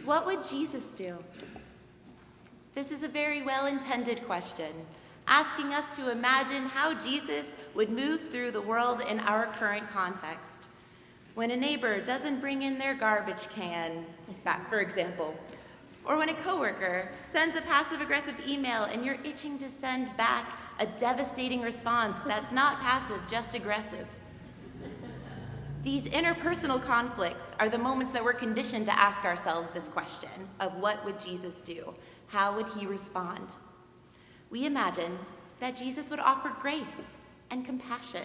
What would Jesus do? This is a very well-intended question, asking us to imagine how Jesus would move through the world in our current context. When a neighbor doesn't bring in their garbage can, for example, or when a coworker sends a passive-aggressive email and you're itching to send back a devastating response that's not passive, just aggressive. These interpersonal conflicts are the moments that we're conditioned to ask ourselves this question of what would Jesus do? How would he respond? We imagine that Jesus would offer grace and compassion,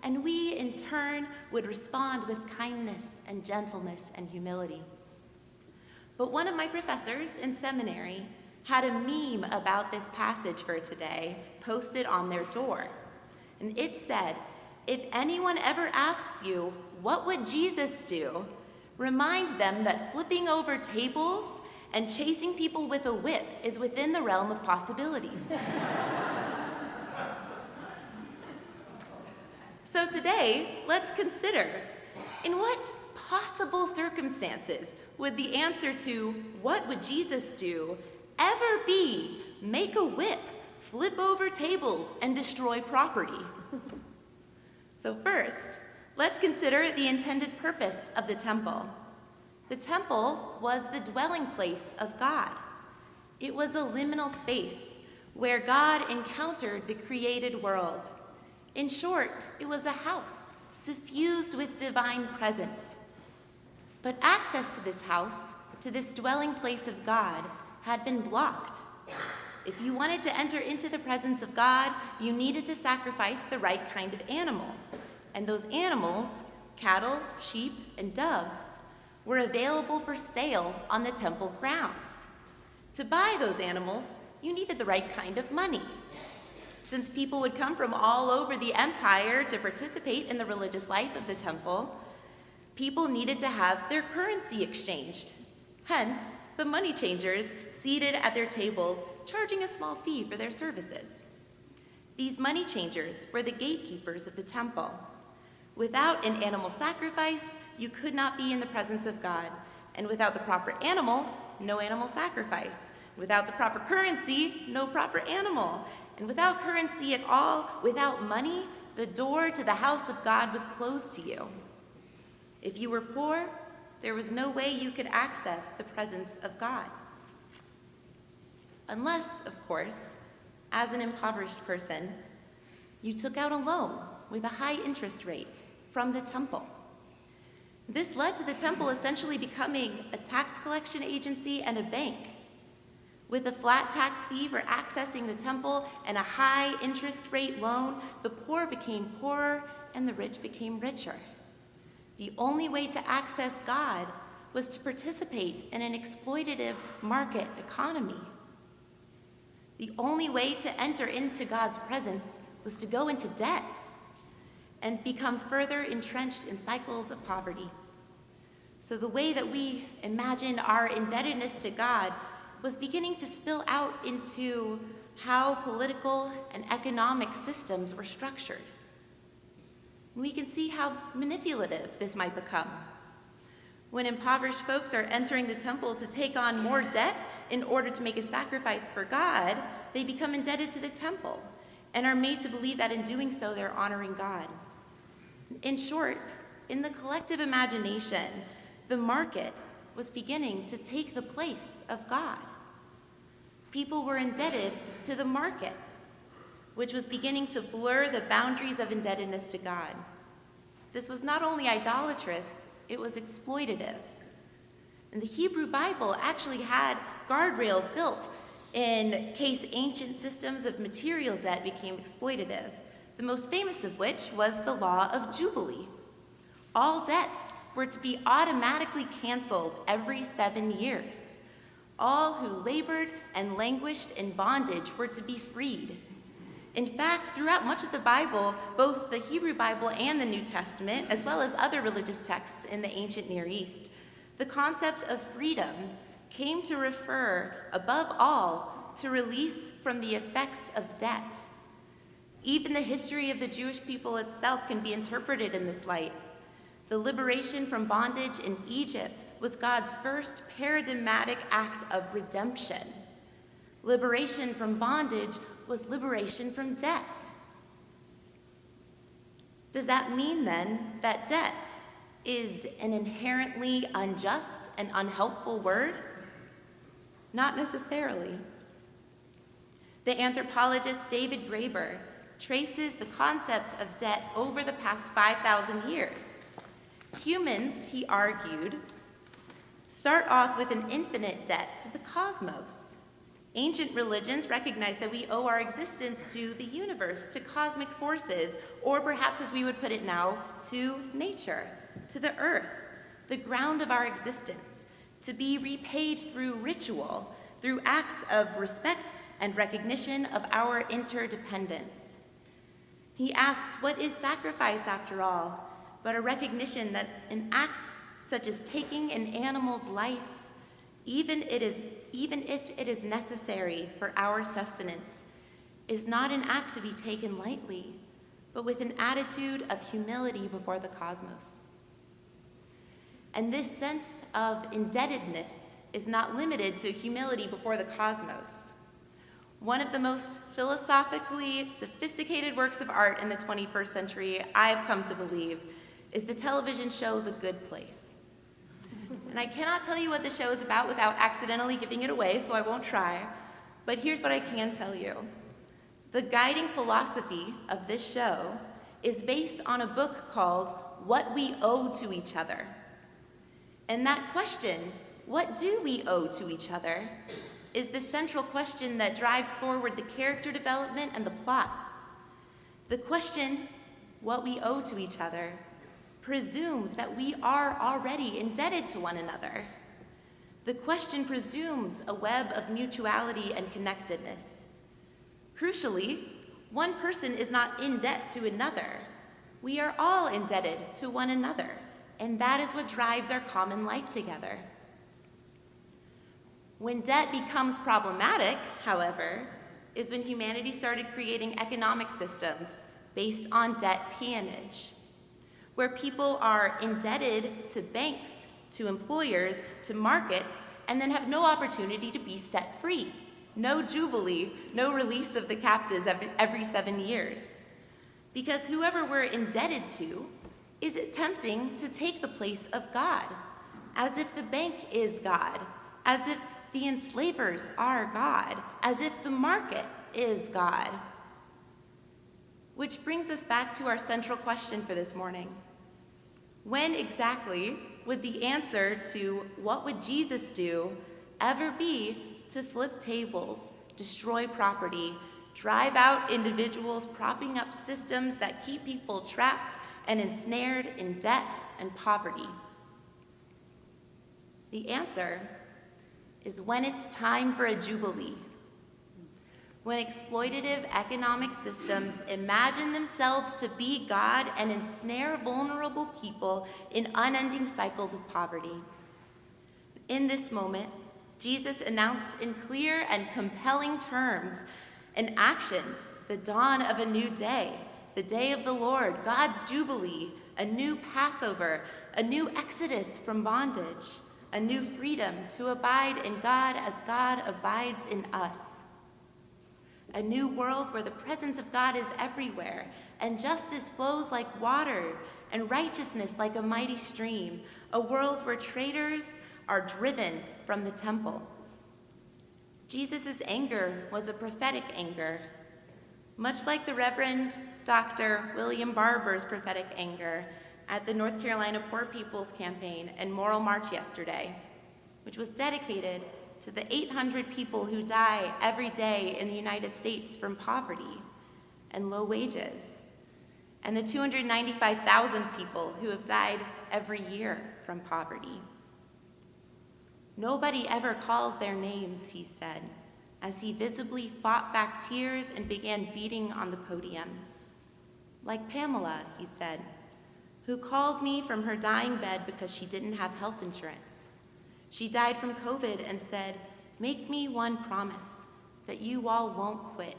and we, in turn, would respond with kindness and gentleness and humility. But one of my professors in seminary had a meme about this passage for today posted on their door. And it said, if anyone ever asks you, what would Jesus do? Remind them that flipping over tables and chasing people with a whip is within the realm of possibilities. So today, let's consider, in what possible circumstances would the answer to what would Jesus do ever be make a whip, flip over tables, and destroy property? So first, let's consider the intended purpose of the temple. The temple was the dwelling place of God. It was a liminal space where God encountered the created world. In short, it was a house suffused with divine presence. But access to this house, to this dwelling place of God, had been blocked. If you wanted to enter into the presence of God, you needed to sacrifice the right kind of animal. And those animals, cattle, sheep, and doves, were available for sale on the temple grounds. To buy those animals, you needed the right kind of money. Since people would come from all over the empire to participate in the religious life of the temple, people needed to have their currency exchanged. Hence, the money changers seated at their tables, charging a small fee for their services. These money changers were the gatekeepers of the temple. Without an animal sacrifice, you could not be in the presence of God. And without the proper animal, no animal sacrifice. Without the proper currency, no proper animal. And without currency at all, without money, the door to the house of God was closed to you. If you were poor, there was no way you could access the presence of God. Unless, of course, as an impoverished person, you took out a loan with a high interest rate from the temple. This led to the temple essentially becoming a tax collection agency and a bank. With a flat tax fee for accessing the temple and a high interest rate loan, the poor became poorer and the rich became richer. The only way to access God was to participate in an exploitative market economy. The only way to enter into God's presence was to go into debt and become further entrenched in cycles of poverty. So the way that we imagined our indebtedness to God was beginning to spill out into how political and economic systems were structured. We can see how manipulative this might become. When impoverished folks are entering the temple to take on more debt in order to make a sacrifice for God, they become indebted to the temple and are made to believe that in doing so, they're honoring God. In short, in the collective imagination, the market was beginning to take the place of God. People were indebted to the market, which was beginning to blur the boundaries of indebtedness to God. This was not only idolatrous, it was exploitative. And the Hebrew Bible actually had guardrails built in case ancient systems of material debt became exploitative, the most famous of which was the law of Jubilee. All debts were to be automatically canceled every 7 years. All who labored and languished in bondage were to be freed. In fact, throughout much of the Bible, both the Hebrew Bible and the New Testament, as well as other religious texts in the ancient Near East, the concept of freedom came to refer, above all, to release from the effects of debt. Even the history of the Jewish people itself can be interpreted in this light. The liberation from bondage in Egypt was God's first paradigmatic act of redemption. Liberation from bondage was liberation from debt. Does that mean then that debt is an inherently unjust and unhelpful word? Not necessarily. The anthropologist David Graeber traces the concept of debt over the past 5,000 years. Humans, he argued, start off with an infinite debt to the cosmos. Ancient religions recognize that we owe our existence to the universe, to cosmic forces, or perhaps as we would put it now, to nature, to the earth, the ground of our existence, to be repaid through ritual, through acts of respect and recognition of our interdependence. He asks, what is sacrifice after all, but a recognition that an act such as taking an animal's life, even if it is necessary for our sustenance, is not an act to be taken lightly, but with an attitude of humility before the cosmos. And this sense of indebtedness is not limited to humility before the cosmos. One of the most philosophically sophisticated works of art in the 21st century, I've come to believe, is the television show The Good Place. And I cannot tell you what the show is about without accidentally giving it away, so I won't try. But here's what I can tell you. The guiding philosophy of this show is based on a book called What We Owe to Each Other. And that question, what do we owe to each other, is the central question that drives forward the character development and the plot. The question, what we owe to each other, presumes that we are already indebted to one another. The question presumes a web of mutuality and connectedness. Crucially, one person is not in debt to another. We are all indebted to one another, and that is what drives our common life together. When debt becomes problematic, however, is when humanity started creating economic systems based on debt peonage, where people are indebted to banks, to employers, to markets, and then have no opportunity to be set free. No Jubilee, no release of the captives every 7 years. Because whoever we're indebted to is attempting to take the place of God, as if the bank is God, as if the enslavers are God, as if the market is God. Which brings us back to our central question for this morning. When exactly would the answer to what would Jesus do ever be to flip tables, destroy property, drive out individuals, propping up systems that keep people trapped and ensnared in debt and poverty? The answer is when it's time for a Jubilee. When exploitative economic systems imagine themselves to be God and ensnare vulnerable people in unending cycles of poverty. In this moment, Jesus announced in clear and compelling terms and actions the dawn of a new day, the day of the Lord, God's Jubilee, a new Passover, a new exodus from bondage, a new freedom to abide in God as God abides in us. A new world where the presence of God is everywhere, and justice flows like water, and righteousness like a mighty stream. A world where traitors are driven from the temple. Jesus' anger was a prophetic anger, much like the Reverend Dr. William Barber's prophetic anger at the North Carolina Poor People's Campaign and Moral March yesterday, which was dedicated to the 800 people who die every day in the United States from poverty and low wages, and the 295,000 people who have died every year from poverty. Nobody ever calls their names, he said, as he visibly fought back tears and began beating on the podium. Like Pamela, he said, who called me from her dying bed because she didn't have health insurance. She died from COVID and said, "Make me one promise that you all won't quit."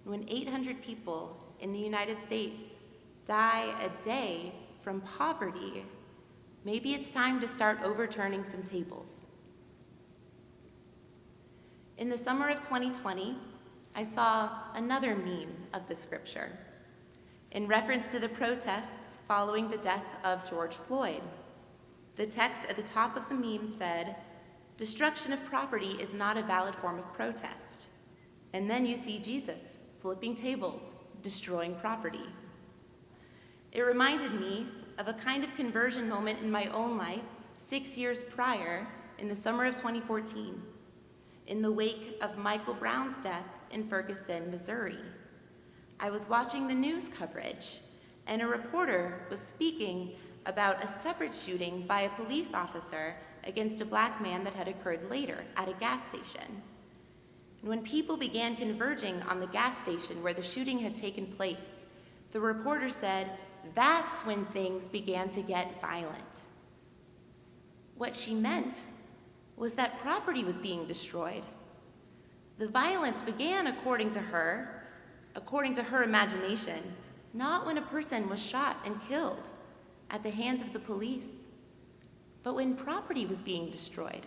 When 800 people in the United States die a day from poverty, maybe it's time to start overturning some tables. In the summer of 2020, I saw another meme of the scripture in reference to the protests following the death of George Floyd. The text at the top of the meme said, "Destruction of property is not a valid form of protest." And then you see Jesus flipping tables, destroying property. It reminded me of a kind of conversion moment in my own life 6 years prior, in the summer of 2014, in the wake of Michael Brown's death in Ferguson, Missouri. I was watching the news coverage, and a reporter was speaking about a separate shooting by a police officer against a black man that had occurred later at a gas station. And when people began converging on the gas station where the shooting had taken place, the reporter said, "That's when things began to get violent." What she meant was that property was being destroyed. The violence began, according to her imagination, not when a person was shot and killed at the hands of the police, but when property was being destroyed.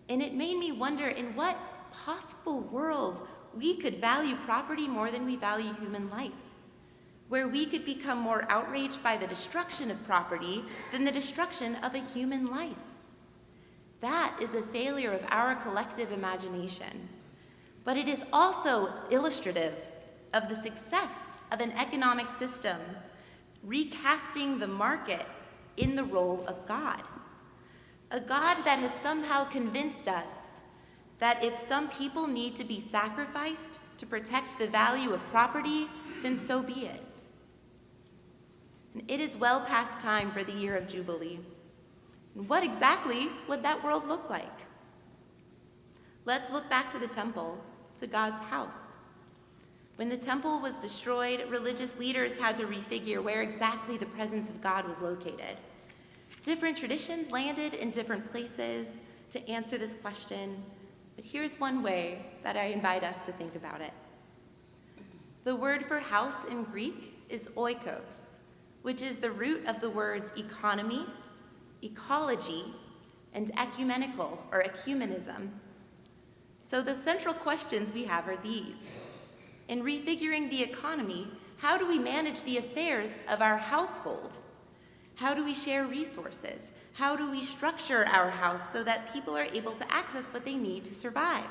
And it made me wonder in what possible world we could value property more than we value human life, where we could become more outraged by the destruction of property than the destruction of a human life. That is a failure of our collective imagination, but it is also illustrative of the success of an economic system recasting the market in the role of God. A God that has somehow convinced us that if some people need to be sacrificed to protect the value of property, then so be it. And it is well past time for the year of Jubilee. And what exactly would that world look like? Let's look back to the temple, to God's house. When the temple was destroyed, religious leaders had to refigure where exactly the presence of God was located. Different traditions landed in different places to answer this question, but here's one way that I invite us to think about it. The word for house in Greek is oikos, which is the root of the words economy, ecology, and ecumenical, or ecumenism. So the central questions we have are these. In refiguring the economy, how do we manage the affairs of our household? How do we share resources? How do we structure our house so that people are able to access what they need to survive?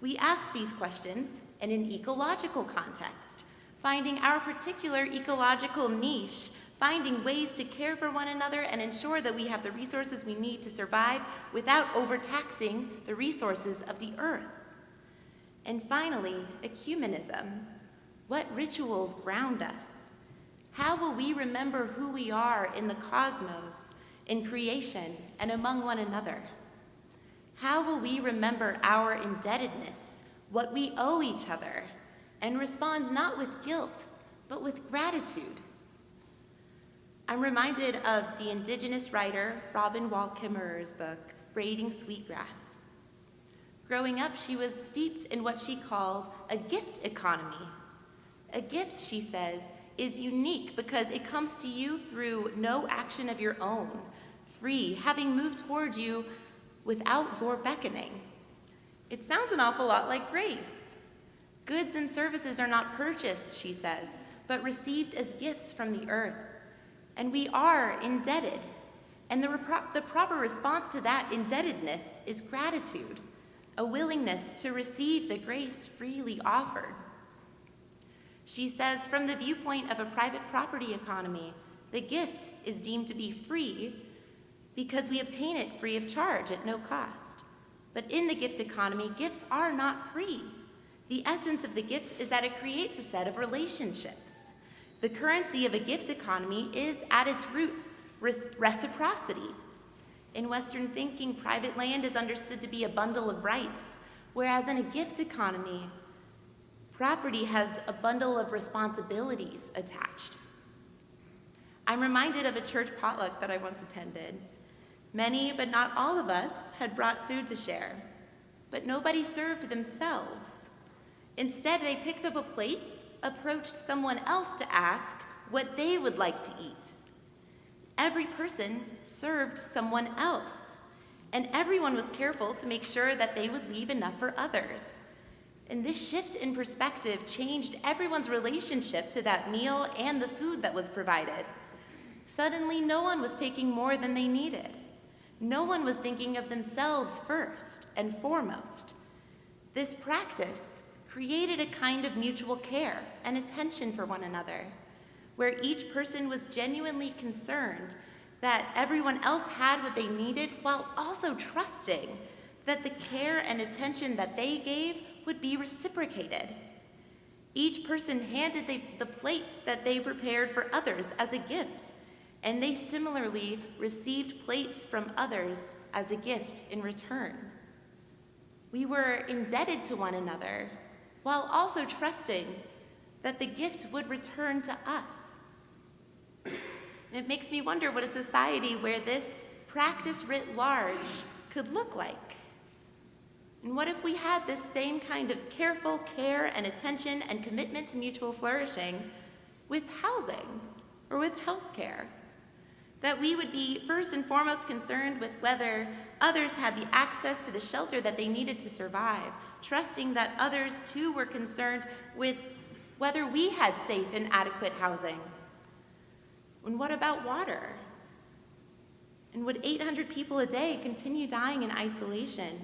We ask these questions in an ecological context, finding our particular ecological niche, finding ways to care for one another and ensure that we have the resources we need to survive without overtaxing the resources of the earth. And finally, ecumenism. What rituals ground us? How will we remember who we are in the cosmos, in creation, and among one another? How will we remember our indebtedness, what we owe each other, and respond not with guilt, but with gratitude? I'm reminded of the Indigenous writer Robin Wall Kimmerer's book, Braiding Sweetgrass. Growing up, she was steeped in what she called a gift economy. A gift, she says, is unique because it comes to you through no action of your own, free, having moved toward you without your beckoning. It sounds an awful lot like grace. Goods and services are not purchased, she says, but received as gifts from the earth. And we are indebted. And the proper response to that indebtedness is gratitude, a willingness to receive the grace freely offered. She says, from the viewpoint of a private property economy, the gift is deemed to be free because we obtain it free of charge at no cost. But in the gift economy, gifts are not free. The essence of the gift is that it creates a set of relationships. The currency of a gift economy is, at its root, reciprocity. In Western thinking, private land is understood to be a bundle of rights, whereas in a gift economy, property has a bundle of responsibilities attached. I'm reminded of a church potluck that I once attended. Many, but not all of us, had brought food to share, but nobody served themselves. Instead, they picked up a plate approached someone else to ask what they would like to eat. Every person served someone else, and everyone was careful to make sure that they would leave enough for others. And this shift in perspective changed everyone's relationship to that meal and the food that was provided. Suddenly, no one was taking more than they needed. No one was thinking of themselves first and foremost. This practice created a kind of mutual care and attention for one another, where each person was genuinely concerned that everyone else had what they needed, while also trusting that the care and attention that they gave would be reciprocated. Each person handed the plate that they prepared for others as a gift, and they similarly received plates from others as a gift in return. We were indebted to one another, while also trusting that the gift would return to us. And it makes me wonder what a society where this practice writ large could look like. And what if we had this same kind of careful care and attention and commitment to mutual flourishing with housing or with healthcare? That we would be first and foremost concerned with whether others had the access to the shelter that they needed to survive, trusting that others too were concerned with whether we had safe and adequate housing. And what about water? And would 800 people a day continue dying in isolation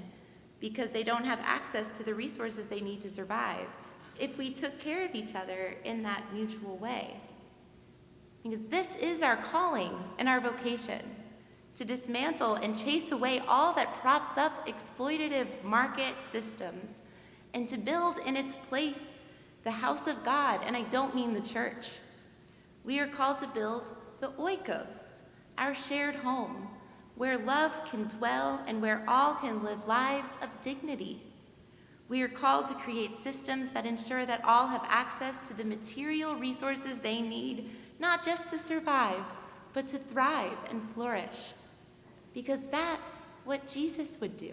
because they don't have access to the resources they need to survive if we took care of each other in that mutual way? Because this is our calling and our vocation, to dismantle and chase away all that props up exploitative market systems, and to build in its place the house of God, and I don't mean the church. We are called to build the oikos, our shared home, where love can dwell and where all can live lives of dignity. We are called to create systems that ensure that all have access to the material resources they need, not just to survive, but to thrive and flourish. Because that's what Jesus would do.